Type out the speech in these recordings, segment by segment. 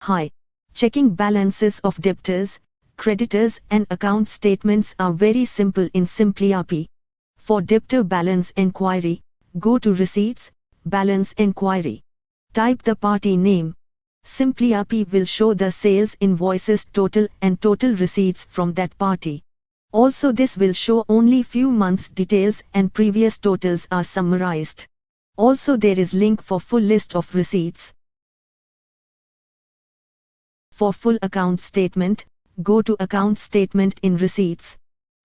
Hi. Checking balances of debtors, creditors and account statements are very simple in simpliRP. For debtor balance enquiry, go to Receipts, Balance Enquiry. Type the party name. simpliRP will show the sales invoices total and total receipts from that party. Also this will show only few months details and previous totals are summarized. Also there is link for full list of receipts. For full account statement, go to Account Statement in Receipts.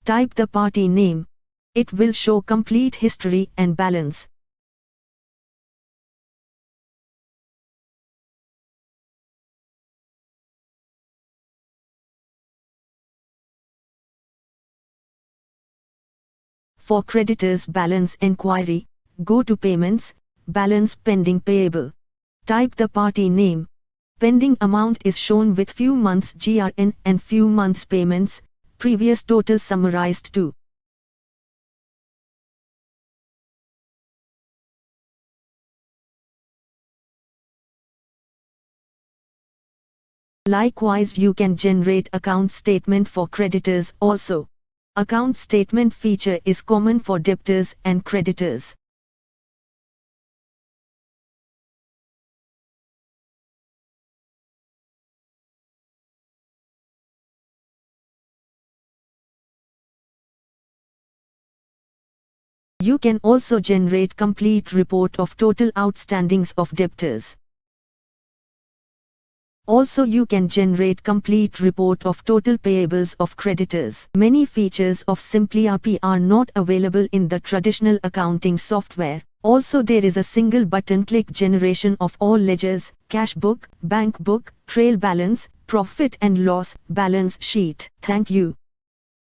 Type the party name. It will show complete history and balance. For creditors balance enquiry, go to Payments, Balance Pending Payable. Type the party name. Pending amount is shown with few months GRN and few months payments, previous total summarized too. Likewise you can generate account statement for creditors also. Account statement feature is common for debtors and creditors. You can also generate complete report of total outstandings of debtors. Also you can generate complete report of total payables of creditors. Many features of simpliRP are not available in the traditional accounting software. Also there is a single button click generation of all ledgers, cash book, bank book, trail balance, profit and loss, balance sheet. Thank you.